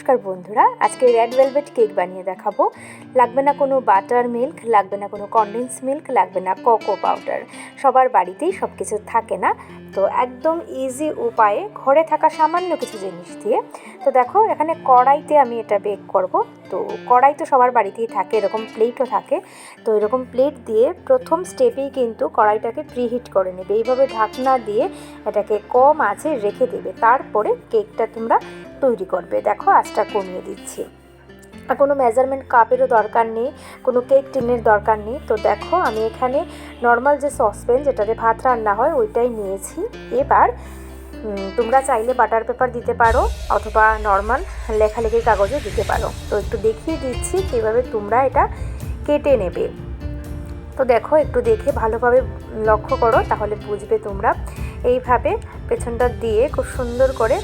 নমস্কার বন্ধুরা, আজকে রেড ভেলভেট কেক বানিয়ে দেখাবো। লাগবে না কোনো বাটার মিল্ক, লাগবে না কোনো কনডেন্স মিল্ক, লাগবে না কোকো পাউডার। সবার বাড়িতেই সব কিছু থাকে না, তো একদম ইজি উপায়ে ঘরে থাকা সামান্য কিছু জিনিস দিয়ে। তো দেখো, এখানে কড়াইতে আমি এটা বেক করব। তো কড়াই তো সবার বাড়িতেই থাকে, এরকম প্লেটও থাকে। তো এরকম প্লেট দিয়ে প্রথম স্টেপেই কিন্তু কড়াইটাকে প্রিহিট করে নেবে। এইভাবে ঢাকনা দিয়ে এটাকে কম আঁচে রেখে দেবে, তারপরে কেকটা তোমরা তৈরি করবে। দেখো, আঁচটা কমিয়ে দিচ্ছি। আর কোনো মেজারমেন্ট কাপেরও দরকার নেই, কোনো কেক টিনের দরকার নেই। তো দেখো, আমি এখানে নর্মাল যে সসপ্যান যেটাতে ভাত রান্না হয় ওইটাই নিয়েছি। এবার তোমরা চাইলে বাটার পেপার দিতে পারো অথবা নর্মাল লেখালেখির কাগজও দিতে পারো। তো একটু দেখিয়ে দিচ্ছি কীভাবে তোমরা এটা কেটে নেবে। তো দেখো, একটু দেখে ভালোভাবে লক্ষ্য করো, তাহলে বুঝবে তোমরা। এইভাবে পেছনটা দিয়ে খুব সুন্দর করে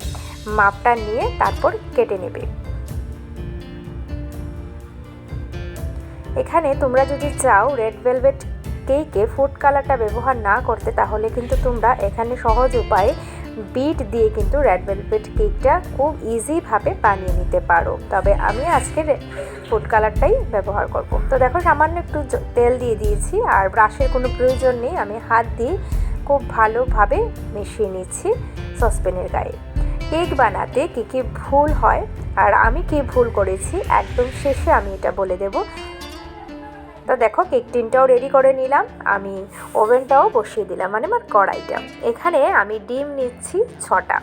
মাপটা নিয়ে তারপর কেটে নেবে। এখানে তোমরা যদি চাও রেড ভেলভেট কেকে ফুড কালারটা ব্যবহার না করতে, তাহলে কিন্তু তোমরা এখানে সহজ উপায়ে বিট দিয়ে কিন্তু রেড ভেলভেট কেকটা খুব ইজিভাবে বানিয়ে নিতে পারো। তবে আমি আজকে ফুড কালারটাই ব্যবহার করব। তো দেখো, সামান্য একটু তেল দিয়ে দিয়েছি, আর ব্রাশের কোনো প্রয়োজন নেই। আমি হাত দিয়ে খুব ভালোভাবে মিশিয়ে নিচ্ছি সসপ্যানের গায়ে। কেক বানাতে কী কী ভুল হয় আর আমি কি ভুল করেছি একদম শেষে আমি এটা বলে দেব। তো দেখো, কেক টিনটাও রেডি করে নিলাম, আমি ওভেনটাও বসিয়ে দিলাম, মানে আমার কড়াইটা। এখানে আমি ডিম নিচ্ছি 6টা।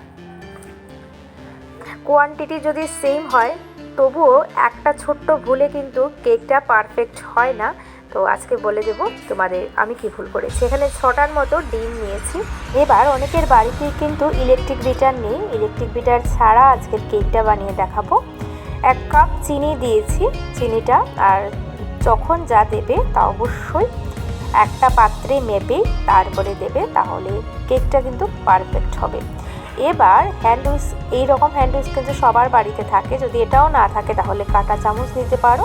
কোয়ান্টিটি যদি সেম হয় তবুও একটা ছোট্ট ভুলে কিন্তু কেকটা পারফেক্ট হয় না। তো আজকে বলে দেব তোমাদের আমি কি ভুল করেছি। এখানে 6টার মতো ডিম নিয়েছি। এবার অনেকের বাড়িতেই কিন্তু ইলেকট্রিক বিটার নেই, ইলেকট্রিক বিটার ছাড়া আজকের কেকটা বানিয়ে দেখাবো। 1 কাপ চিনি দিয়েছি। চিনিটা আর যখন যা দেবে তা অবশ্যই একটা পাত্রে মেপে তারপরে দেবে, তাহলে কেকটা কিন্তু পারফেক্ট হবে। এবার হ্যান্ড উইস্ক, এইরকম হ্যান্ড উইস্ক কিন্তু সবার বাড়িতে থাকে। যদি এটাও না থাকে তাহলে কাঁটা চামচ নিতে পারো,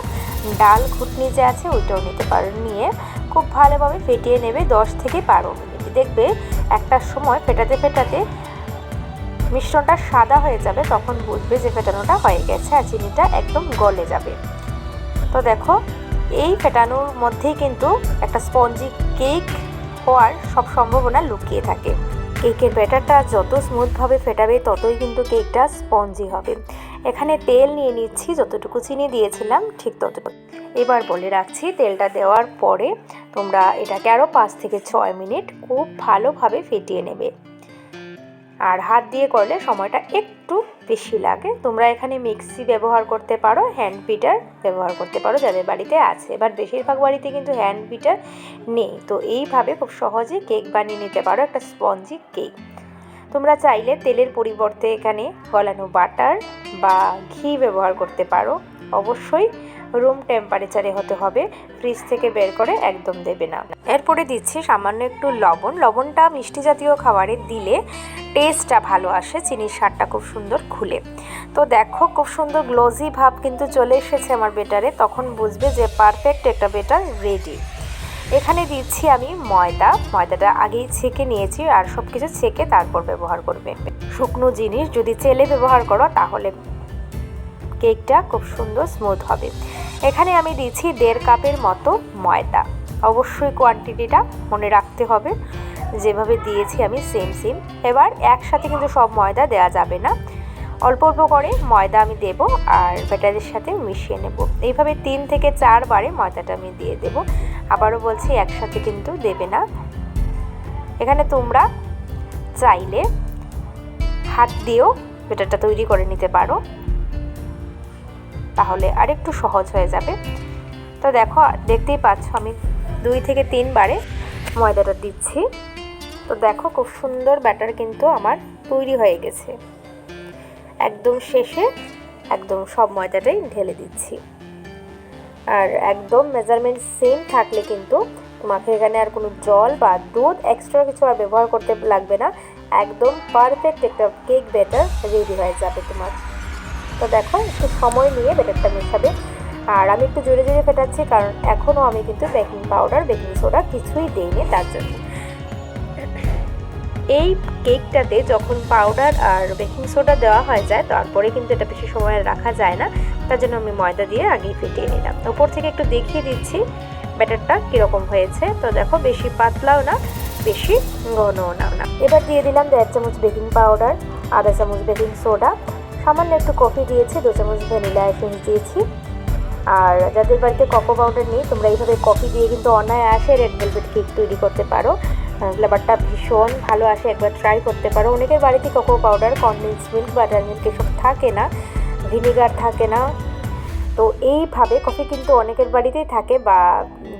ডাল ঘুটনি যে আছে ওইটাও নিতে পারো। নিয়ে খুব ভালোভাবে ফেটিয়ে নেবে 10 থেকে 12 মিনিট। দেখবে একটা সময় ফেটাতে ফেটাতে মিশ্রণটা সাদা হয়ে যাবে, তখন বুঝবে যে ফেটানোটা হয়ে গেছে আর চিনিটা একদম গলে যাবে। তো দেখো, এই ফেটানোর মধ্যেই কিন্তু একটা স্পঞ্জি কেক হওয়ার সব সম্ভাবনা লুকিয়ে থাকে। কেকের ব্যাটারটা যত স্মুথভাবে ফেটাবে ততই কিন্তু কেকটা স্পঞ্জি হবে। এখানে তেল নিয়ে নিচ্ছি, যতটুকু চিনি দিয়েছিলাম ঠিক ততটুকু। এবার বলে রাখছি, তেলটা দেওয়ার পরে তোমরা এটাকে আরও 5 থেকে 6 মিনিট খুব ভালোভাবে ফেটিয়ে নেবে। আর হাত দিয়ে করলে সময়টা একটু বেশি লাগে। তোমরা এখানে মিক্সি ব্যবহার করতে পারো, হ্যান্ড বিটার ব্যবহার করতে পারো যাদের বাড়িতে আছে। এবার বেশিরভাগ বাড়িতে কিন্তু হ্যান্ড বিটার নেই। তো এইভাবে খুব সহজে কেক বানিয়ে নিতে পারো, একটা স্পঞ্জি কেক। তোমরা চাইলে তেলের পরিবর্তে এখানে গলানো বাটার বা ঘি ব্যবহার করতে পারো। অবশ্যই রুম টেম্পারেচারে হতে হবে, ফ্রিজ থেকে বের করে একদম দেবে না। এরপরে দিচ্ছি সামান্য একটু লবণ। লবণটা মিষ্টি জাতীয় খাবারে দিলে টেস্টটা ভালো আসে, চিনির স্বাদটা খুব সুন্দর খুলে। তো দেখো, খুব সুন্দর গ্লোজি ভাব কিন্তু চলে এসেছে আমার বেটারে, তখন বুঝবে যে পারফেক্ট একটা বেটার রেডি। এখানে দিচ্ছি আমি ময়দাটা আগেই ছেঁকে নিয়েছি, আর সব কিছু ছেঁকে তারপর ব্যবহার করবে। শুকনো জিনিস যদি চেলে ব্যবহার করো তাহলে কেকটা খুব সুন্দর স্মুথ হবে। এখানে আমি দিচ্ছি 1.5 কাপের মতো ময়দা। অবশ্যই কোয়ান্টিটিটা মনে রাখতে হবে, যেভাবে দিয়েছি আমি সেম। এবার একসাথে কিন্তু সব ময়দা দেওয়া যাবে না, অল্প অল্প করে ময়দা আমি দেব আর ব্যাটারের সাথে মিশিয়ে নেব। এইভাবে 3 থেকে 4 বারে ময়দাটা আমি দিয়ে দেব। আবারও বলছি, একসাথে কিন্তু দেবে না। এখানে তোমরা চাইলে হাত দিয়েও ব্যাটারটা তৈরি করে নিতে পারো, তাহলে আরেকটু সহজ হয়ে যাবে। তো দেখো, দেখতেই পাচ্ছ আমি 2 থেকে 3 বারে ময়দাটা দিচ্ছি। তো দেখো, খুব সুন্দর ব্যাটার কিন্তু আমার তৈরি হয়ে গেছে। একদম শেষে একদম সব ময়দাটাই ঢেলে দিচ্ছি। আর একদম মেজারমেন্ট সেম থাকলে কিন্তু তোমাকে এখানে আর কোনো জল বা দুধ এক্সট্রা কিছু আর ব্যবহার করতে লাগবে না। একদম পারফেক্ট একটা কেক ব্যাটার রেডি হয়ে যাবে তোমার। তো দেখো, একটু সময় নিয়ে ব্যাটারটা মেশাবে। আর আমি একটু জোরে জোরে ফেটাচ্ছি, কারণ এখনও আমি কিন্তু বেকিং পাউডার বেকিং সোডা কিছুই দিইনি তার জন্য। এই কেকটাতে যখন পাউডার আর বেকিং সোডা দেওয়া হয়ে যায় তারপরে কিন্তু এটা বেশি সময় রাখা যায় না, তার জন্য আমি ময়দা দিয়ে আগেই ফেটিয়ে নিলাম। উপর থেকে একটু দেখিয়ে দিচ্ছি ব্যাটারটা কীরকম হয়েছে। তো দেখো বেশি পাতলাও না বেশি ঘনও না। এবার দিয়ে দিলাম 1.5 চামচ বেকিং পাউডার, 1/2 চামচ বেকিং সোডা, সামান্য একটু কফি দিয়েছি, 2 চামচ ভ্যানিলা এসেন্স দিয়েছি। আর যাদের বাড়িতে কোকো পাউডার নেই তোমরা এইভাবে কফি দিয়ে কিন্তু অনায়াসে রেড ভেলভেট কেক তৈরি করতে পারো। ফ্লেভারটা ভীষণ ভালো আসে, একবার ট্রাই করতে পারো। অনেকের বাড়িতে cocoa powder, condense milk, butter milk এসব থাকে না, ভিনিগার থাকে না। তো এইভাবে কফি কিন্তু অনেকের বাড়িতেই থাকে, বা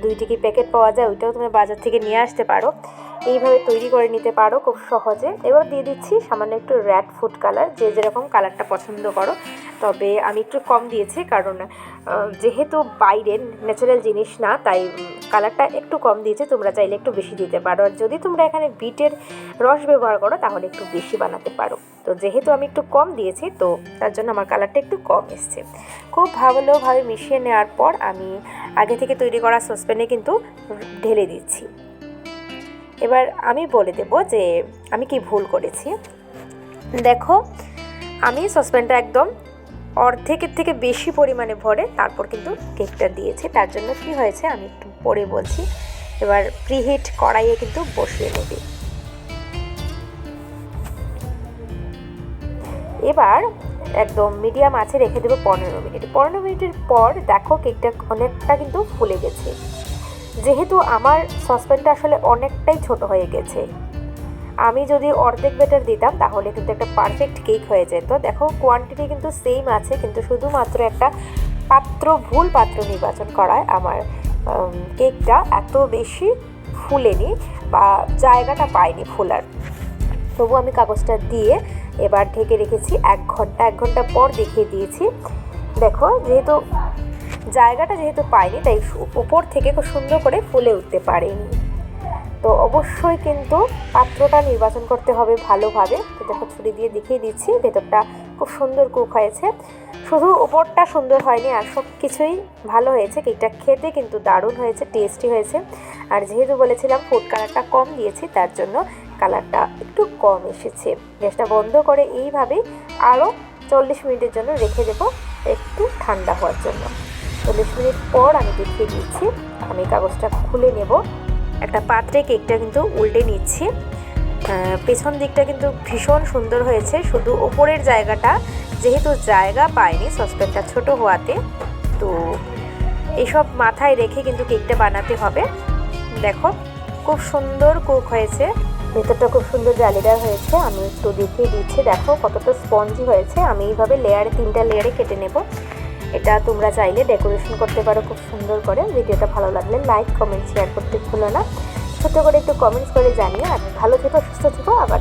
2 টিকি প্যাকেট পাওয়া যায়, ওইটাও তুমি বাজার থেকে নিয়ে আসতে পারো। এইভাবে তৈরি করে নিতে পারো খুব সহজে। এবার দিয়ে দিচ্ছি সামান্য একটু রেড ফুড কালার, যে যেরকম কালারটা পছন্দ করো। তবে আমি একটু কম দিয়েছি, কারণ যেহেতু বাইরের ন্যাচারাল জিনিস না, তাই কালারটা একটু কম দিয়েছি। তোমরা চাইলে একটু বেশি দিতে পারো, আর যদি তোমরা এখানে বিটের রস ব্যবহার করো তাহলে একটু বেশি বানাতে পারো। তো যেহেতু আমি একটু কম দিয়েছি, তো তার জন্য আমার কালারটা একটু কম এসছে। খুব ভালোভাবে মিশিয়ে নেওয়ার পর আমি আগে থেকে তৈরি করা সসপ্যানে কিন্তু ঢেলে দিচ্ছি। এবার আমি বলে দেব যে আমি কি ভুল করেছি। দেখো আমি সসপ্যানটা একদম অর্ধেকের থেকে বেশি পরিমাণে ভরে তারপর কিন্তু কেকটা দিয়েছি। তার জন্য কি হয়েছে আমি একটু পরে বলছি। এবার প্রিহিট কড়াইয়ে কিন্তু বসিয়ে নেবে। এবার একদম মিডিয়াম আঁচে রেখে দেবো 15 মিনিট। 15 মিনিটের পর দেখো কেকটা অনেকটা কিন্তু ফুলে গেছে। যেহেতু আমার সসপ্যানটা আসলে অনেকটাই ছোট হয়ে গেছে, আমি যদি অর্ধেক ব্যাটার দিতাম তাহলে কিন্তু একটা পারফেক্ট কেক হয়ে যেত। দেখো কোয়ান্টিটি কিন্তু সেম আছে, কিন্তু শুধুমাত্র একটা ভুল পাত্র নির্বাচন করায় আমার কেকটা এত বেশি ফুলেনি বা জায়গাটা পায়নি ফোলার। তবু আমি কাগজটা দিয়ে এবার ঢেকে রেখেছি 1 ঘন্টা। 1 ঘন্টা পর দেখিয়ে দিয়েছি। দেখো যেহেতু জায়গাটা পাইনি, তাই উপর থেকে খুব সুন্দর করে ফুলে উঠতে পারেনি। তো অবশ্যই কিন্তু পাত্রটা নির্বাচন করতে হবে ভালোভাবে। তো দেখো ছুরি দিয়ে দেখিয়ে দিচ্ছি, ভেতরটা খুব সুন্দর কুক হয়েছে, শুধু উপরটা সুন্দর হয়নি, আর সব কিছুই ভালো হয়েছে। কেকটা খেতে কিন্তু দারুণ হয়েছে, টেস্টি হয়েছে। আর যেহেতু বলেছিলাম ফুড কালারটা কম দিয়েছি, তার জন্য কালারটা একটু কম এসেছে। গ্যাসটা বন্ধ করে এইভাবেই আরও 40 মিনিটের জন্য রেখে দেবো, একটু ঠান্ডা হওয়ার জন্য। 40 মিনিট পর আমি দেখিয়ে দিচ্ছি। আমি কাগজটা খুলে নেব। একটা পাত্রে কেকটা কিন্তু উল্টে নিচ্ছি। পেছন দিকটা কিন্তু ভীষণ সুন্দর হয়েছে, শুধু ওপরের জায়গাটা যেহেতু জায়গা পায়নি সসপ্যানটা ছোট হওয়াতে, তো এসব মাথায় রেখে কিন্তু কেকটা বানাতে হবে। দেখো খুব সুন্দর কুক হয়েছে, ভেতরটা খুব সুন্দর জালিদার হয়েছে। আমি একটু দেখিয়ে দিচ্ছি, দেখো কতটা স্পঞ্জি হয়েছে। আমি এইভাবে লেয়ারে 3টা লেয়ারে কেটে নেব। এটা তোমরা চাইলে ডেকোরেশন করতে পারো খুব সুন্দর করে। ভিডিওটা ভালো লাগলে লাইক, কমেন্ট, শেয়ার করতে ভুলো না। ছোটো করে একটু কমেন্টস করে জানিয়ে। আর ভালো থেকো, সুস্থ থেকো। আবার